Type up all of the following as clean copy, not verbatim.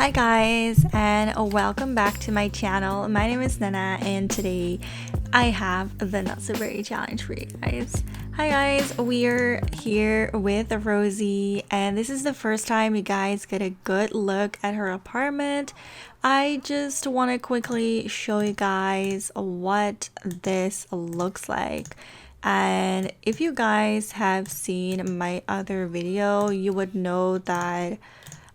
Hi guys, and welcome back to my channel. My name is Nenna, and today I have the not so very challenge for you guys. Hi guys, we're here with Rosie, and this is the first time you guys get a good look at her apartment. I just want to quickly show you guys what this looks like. And if you guys have seen my other video, you would know that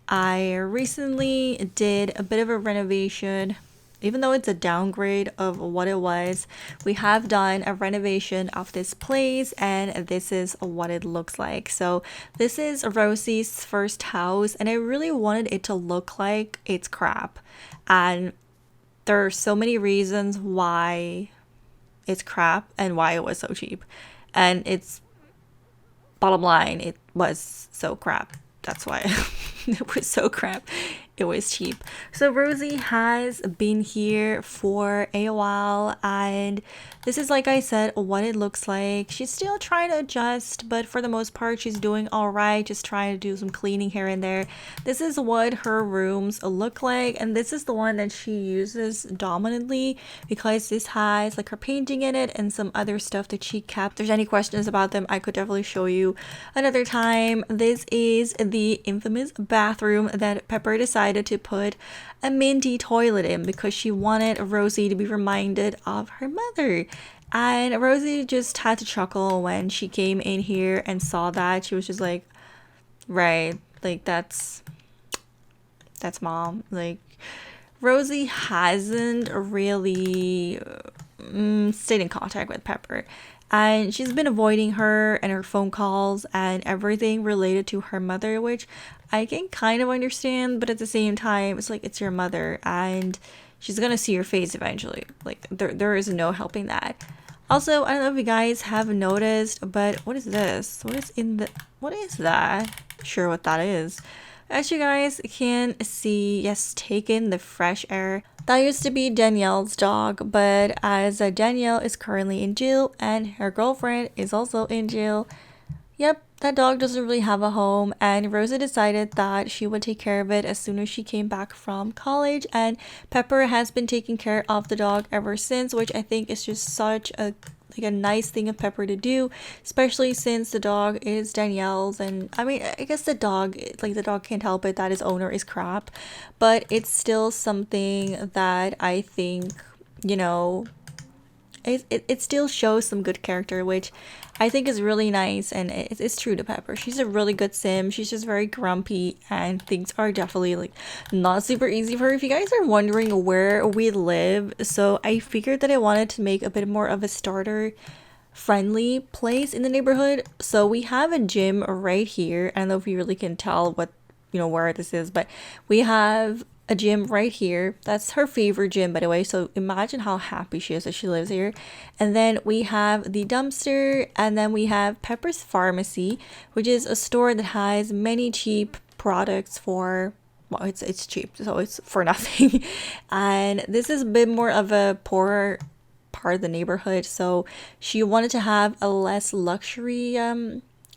I recently did a bit of a renovation. Even though it's a downgrade of what it was, we have done a renovation of this place, and this is what it looks like. So this is Rosie's first house, and I really wanted it to look like it's crap. And there are so many reasons why it's crap and why it was so cheap. And it's bottom line, it was so crap. That's why it was so crap. It was cheap. So Rosie has been here for a while, and this is, like I said, what it looks like. She's still trying to adjust, but for the most part she's doing all right, just trying to do some cleaning here and there. This is what her rooms look like, and this is the one that she uses dominantly because this has like her painting in it and some other stuff that she kept. If there's any questions about them, I could definitely show you another time. This is the infamous bathroom that Pepper decided to put a minty toilet in because she wanted Rosie to be reminded of her mother. And Rosie just had to chuckle when she came in here and saw that. She was just like, right, like that's mom. Like, Rosie hasn't really stayed in contact with Pepper, and she's been avoiding her and her phone calls and everything related to her mother, which I can kind of understand, but at the same time it's like, it's your mother and she's gonna see your face eventually. Like, there is no helping that. Also, I don't know if you guys have noticed, but what is this? What is that? Not sure what that is. As you guys can see, yes, take in the fresh air. That used to be Danielle's dog, but as Danielle is currently in jail and her girlfriend is also in jail, yep, that dog doesn't really have a home, and Rosa decided that she would take care of it as soon as she came back from college, and Pepper has been taking care of the dog ever since, which I think is just such a nice thing of Pepper to do, especially since the dog is Danielle's. And I mean, I guess the dog can't help it that his owner is crap, but it's still something that I think, you know, it still shows some good character, which I think is really nice, and it's true to Pepper. She's a really good sim. She's just very grumpy, and things are definitely like not super easy for her. If you guys are wondering where we live, so I figured that I wanted to make a bit more of a starter friendly place in the neighborhood. So we have a gym right here. I don't know if you really can tell what, you know, where this is, but we have a gym right here. That's her favorite gym, by the way, so imagine how happy she is that she lives here. And then we have the dumpster, and then we have Pepper's Pharmacy, which is a store that has many cheap products for, well, it's cheap, so it's for nothing. And this is a bit more of a poorer part of the neighborhood, so she wanted to have a less luxury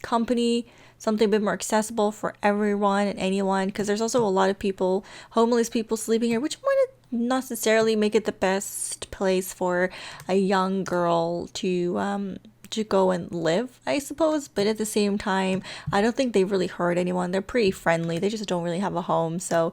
company, something a bit more accessible for everyone and anyone, because there's also a lot of people, homeless people, sleeping here, which might not necessarily make it the best place for a young girl to go and live, I suppose. But at the same time, I don't think they really hurt anyone. They're pretty friendly, they just don't really have a home. So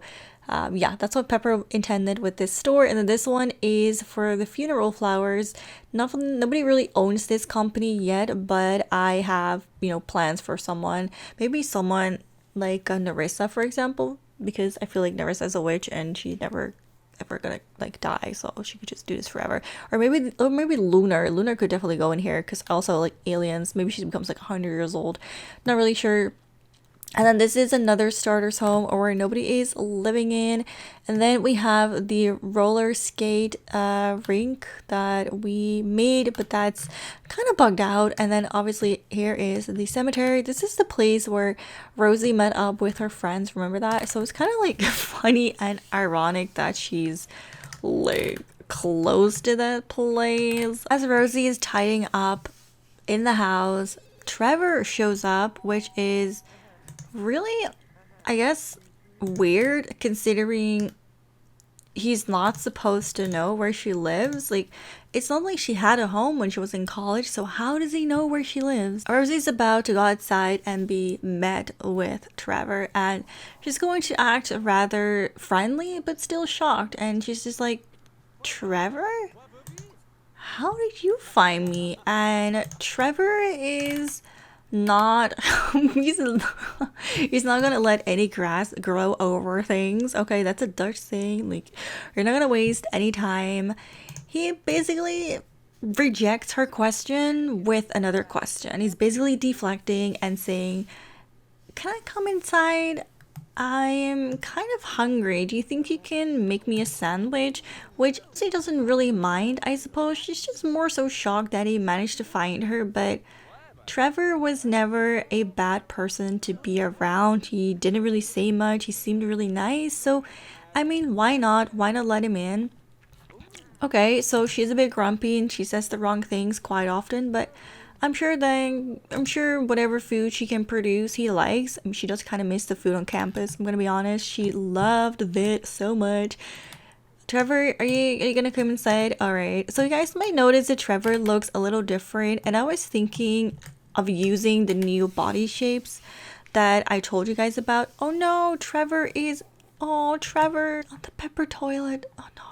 yeah, that's what Pepper intended with this store. And then this one is for the funeral flowers. Nobody really owns this company yet, but I have, you know, plans for someone. Maybe someone like Narissa, for example, because I feel like Narissa's a witch and she's never ever gonna like die, so she could just do this forever. Or maybe Lunar could definitely go in here, because also like aliens, maybe she becomes like 100 years old, not really sure. And then this is another starter's home, or nobody is living in. And then we have the roller skate rink that we made, but that's kind of bugged out. And then obviously here is the cemetery. This is the place where Rosie met up with her friends, remember that? So it's kind of like funny and ironic that she's like close to that place. As Rosie is tidying up in the house, Trevor shows up, which is really, I guess, weird considering he's not supposed to know where she lives. Like, it's not like she had a home when she was in college, so how does he know where she lives? Rosie's about to go outside and be met with Trevor, and she's going to act rather friendly but still shocked, and she's just like, Trevor? How did you find me? And Trevor is not he's he's not gonna let any grass grow over things. Okay, that's a Dutch saying. Like, you're not gonna waste any time. He basically rejects her question with another question. He's basically deflecting and saying, can I come inside? I am kind of hungry. Do you think you can make me a sandwich? Which she doesn't really mind, I suppose. She's just more so shocked that he managed to find her, but Trevor was never a bad person to be around. He didn't really say much. He seemed really nice. So, I mean, why not? Why not let him in? Okay, so she's a bit grumpy and she says the wrong things quite often, but I'm sure whatever food she can produce he likes. I mean, she does kind of miss the food on campus. I'm gonna be honest. She loved it so much. Trevor, are you gonna come inside? All right. So you guys might notice that Trevor looks a little different, and I was thinking of using the new body shapes that I told you guys about. Oh no, Trevor is. Oh, Trevor on the pepper toilet. Oh no.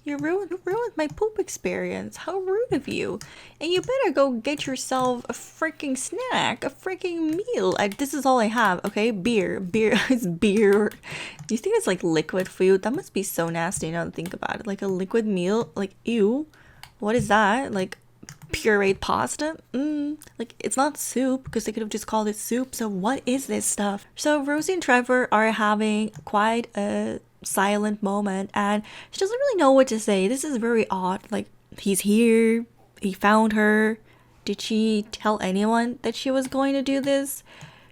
You ruined my poop experience. How rude of you. And you better go get yourself a freaking snack, a freaking meal. This is all I have, okay? Beer. Beer is beer. Do you think it's like liquid food? That must be so nasty now to think about it. Like a liquid meal? Like, ew. What is that? Like pureed pasta? Like, it's not soup because they could have just called it soup. So what is this stuff? So Rosie and Trevor are having quite a silent moment, and she doesn't really know what to say. This is very odd. Like, he's here, he found her. Did she tell anyone that she was going to do this?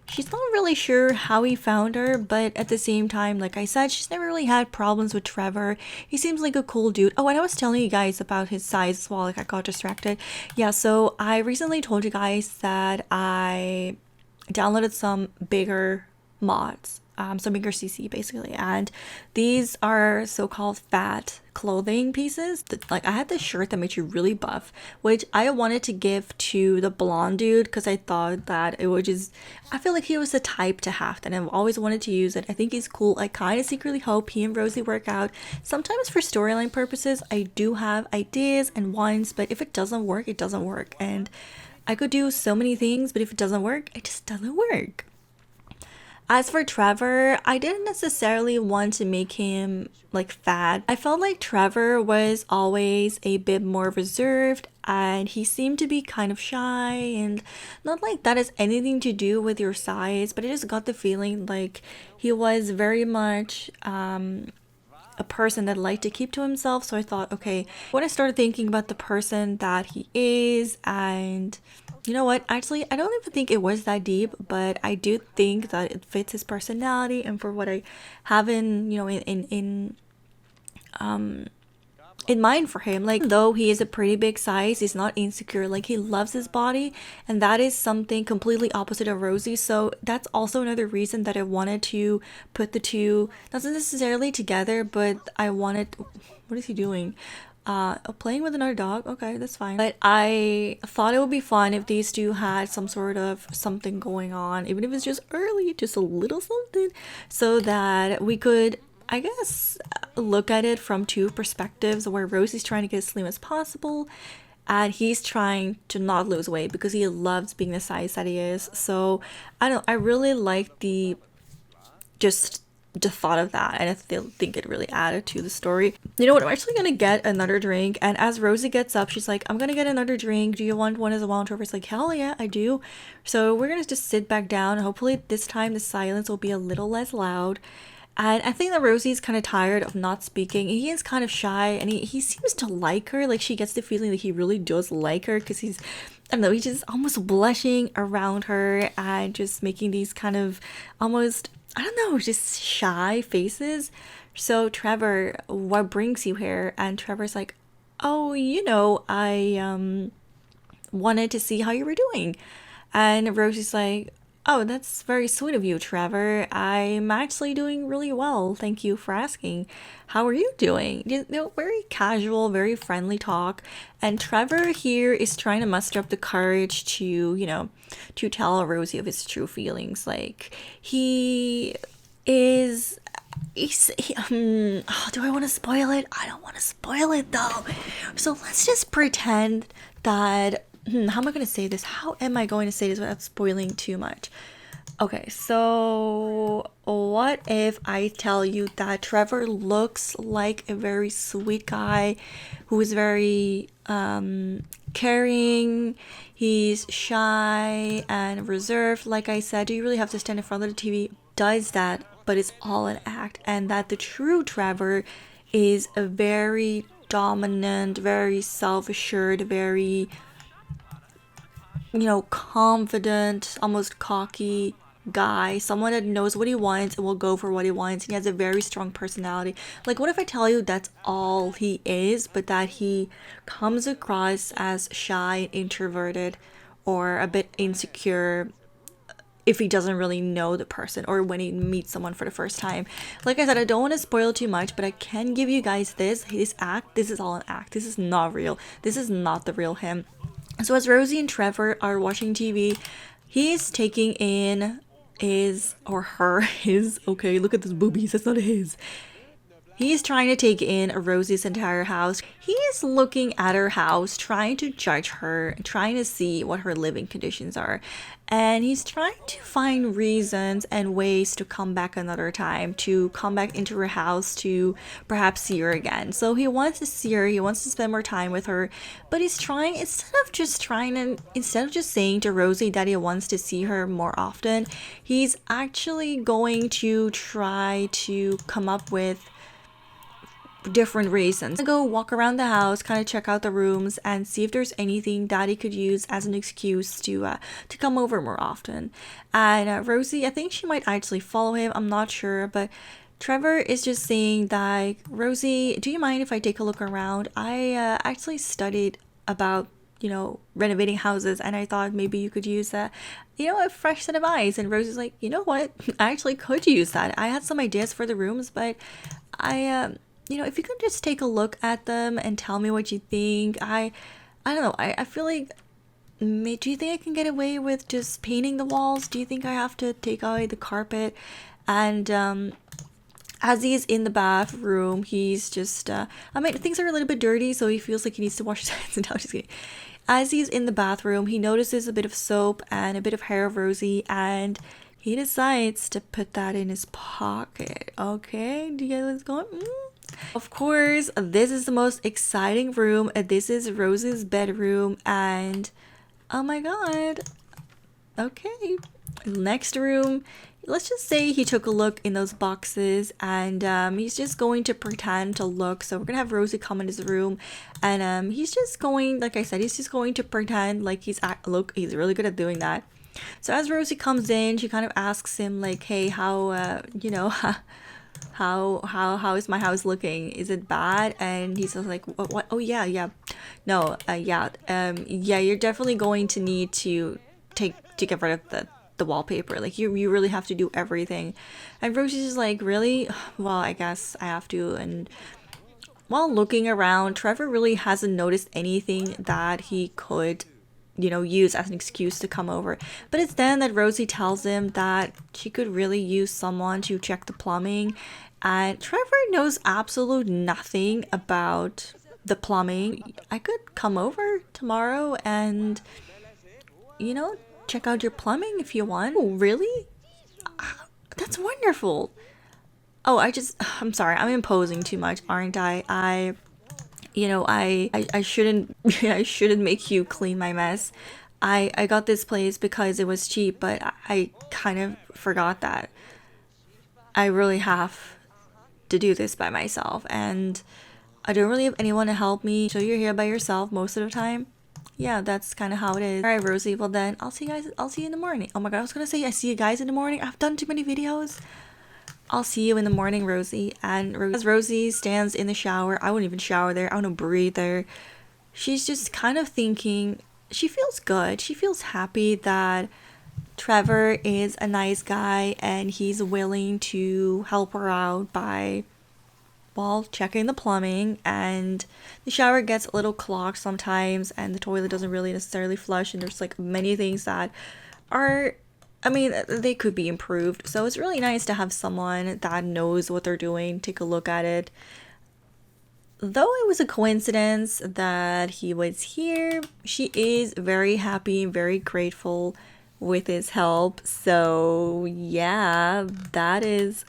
She's not really sure how he found her, but at the same time, like I said, she's never really had problems with Trevor. He seems like a cool dude. Oh, and I was telling you guys about his size as well. Like, I got distracted. Yeah, so I recently told you guys that I downloaded some bigger mods, some bigger CC basically, and these are so-called fat clothing pieces. Like, I had this shirt that made you really buff, which I wanted to give to the blonde dude because I thought that it would just, I feel like he was the type to have that, and I've always wanted to use it. I think he's cool. I kind of secretly hope he and Rosie work out. Sometimes for storyline purposes I do have ideas and wants, but if it doesn't work, it doesn't work, and I could do so many things, but if it doesn't work, it just doesn't work. As for Trevor, I didn't necessarily want to make him like fat. I felt like Trevor was always a bit more reserved, and he seemed to be kind of shy, and not like that has anything to do with your size, but I just got the feeling like he was very much a person that liked to keep to himself. So I thought, okay, when I started thinking about the person that he is, and you know what, actually I don't even think it was that deep, but I do think that it fits his personality and for what I have in, you know, in mind for him. Like, though he is a pretty big size, he's not insecure. Like, he loves his body, and that is something completely opposite of Rosie. So that's also another reason that I wanted to put the two not necessarily together, but I wanted, what is he doing? Playing with another dog. Okay, that's fine. But I thought it would be fun if these two had some sort of something going on, even if it's just early, just a little something, so that we could, I guess, look at it from two perspectives, where Rosie's trying to get as slim as possible and he's trying to not lose weight because he loves being the size that he is. So I don't know, I really like just the thought of that, and I think it really added to the story. You know what, I'm actually gonna get another drink, and as Rosie gets up, she's like, I'm gonna get another drink, do you want one as well? And Trevor's like, hell yeah, I do. So we're gonna just sit back down. Hopefully this time the silence will be a little less loud. And I think that Rosie's kind of tired of not speaking. He is kind of shy, and he seems to like her. Like, she gets the feeling that he really does like her, because he's, I don't know, he's just almost blushing around her and just making these kind of almost, I don't know, just shy faces. So Trevor, what brings you here? And Trevor's like, oh, you know, I wanted to see how you were doing. And Rosie's like, Oh, that's very sweet of you, Trevor. I'm actually doing really well. Thank you for asking. How are you doing? Very casual, very friendly talk. And Trevor here is trying to muster up the courage to, to tell Rosie of his true feelings. Like, he is. Do I want to spoil it? I don't want to spoil it though. So let's just pretend that. How am I going to say this? How am I going to say this without spoiling too much? Okay, so what if I tell you that Trevor looks like a very sweet guy who is very caring, he's shy and reserved, like I said, do you really have to stand in front of the TV? Does that, but it's all an act, and that the true Trevor is a very dominant, very self assured, very confident, almost cocky guy, someone that knows what he wants and will go for what he wants. He has a very strong personality. Like, what if I tell you that's all he is, but that he comes across as shy and introverted or a bit insecure if he doesn't really know the person or when he meets someone for the first time. Like I said, I don't want to spoil too much, but I can give you guys this act. This is all an act. This is not real. This is not the real him. So as Rosie and Trevor are watching TV, he's taking in his or her his okay, look at this boobies, that's not his. He's trying to take in Rosie's entire house. He is looking at her house, trying to judge her, trying to see what her living conditions are. And he's trying to find reasons and ways to come back another time, to come back into her house, to perhaps see her again. So he wants to see her, he wants to spend more time with her, but he's trying, instead of just saying to Rosie that he wants to see her more often, he's actually going to try to come up with different reasons. Go walk around the house, kind of check out the rooms and see if there's anything that he could use as an excuse to come over more often. And Rosie, I think she might actually follow him. I'm not sure, but Trevor is just saying that, Rosie, do you mind if I take a look around? I actually studied about renovating houses, and I thought maybe you could use a fresh set of eyes. And Rosie's like, you know what? I actually could use that. I had some ideas for the rooms, but if you could just take a look at them and tell me what you think. I don't know. I feel like, do you think I can get away with just painting the walls? Do you think I have to take away the carpet? And as he's in the bathroom, he's just, things are a little bit dirty, so he feels like he needs to wash his hands. And now just kidding. As he's in the bathroom, he notices a bit of soap and a bit of hair of Rosie, and he decides to put that in his pocket. Okay, do you get what's going on? Of course, this is the most exciting room. This is Rosie's bedroom, and oh my god. Okay, next room. Let's just say he took a look in those boxes, and he's just going to pretend to look. So we're gonna have Rosie come in his room, and he's just going, like I said, he's just going to pretend like he's really good at doing that. So as Rosie comes in, she kind of asks him like, hey, how how is my house looking? Is it bad? And he's just like, what? Oh yeah. No, yeah, you're definitely going to need to get rid of the wallpaper. Like you really have to do everything. And Rosie's just like, really? Well, I guess I have to. And while looking around, Trevor really hasn't noticed anything that he could use as an excuse to come over. But it's then that Rosie tells him that she could really use someone to check the plumbing. And Trevor knows absolute nothing about the plumbing. I could come over tomorrow and, check out your plumbing if you want. Oh, really? That's wonderful. Oh, I'm sorry, I'm imposing too much, aren't I? I shouldn't I shouldn't make you clean my mess. I got this place because it was cheap, but I kind of forgot that I really have to do this by myself, and I don't really have anyone to help me. So you're here by yourself most of the time. Yeah, that's kind of how it is. All right, Rosie. Well then, I'll see you in the morning. Oh my god, I was gonna say I see you guys in the morning. I've done too many videos. I'll see you in the morning, Rosie. And as Rosie stands in the shower, I wouldn't even shower there. I wouldn't breathe there. She's just kind of thinking, she feels good. She feels happy that Trevor is a nice guy and he's willing to help her out by, well, checking the plumbing, and the shower gets a little clogged sometimes and the toilet doesn't really necessarily flush, and there's like many things that are, I mean, they could be improved. So it's really nice to have someone that knows what they're doing take a look at it. Though it was a coincidence that he was here, she is very happy and very grateful with his help. So yeah, that is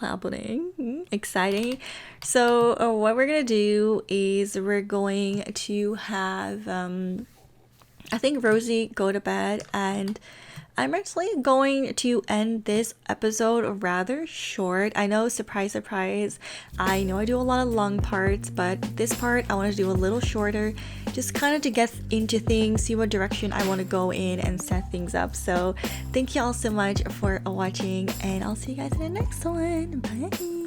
happening. Exciting. So what we're gonna do is we're going to have I think Rosie go to bed, and I'm actually going to end this episode rather short. I know, surprise, surprise. I know I do a lot of long parts, but this part I want to do a little shorter, just kind of to get into things, see what direction I want to go in, and set things up. So, thank you all so much for watching, and I'll see you guys in the next one. Bye.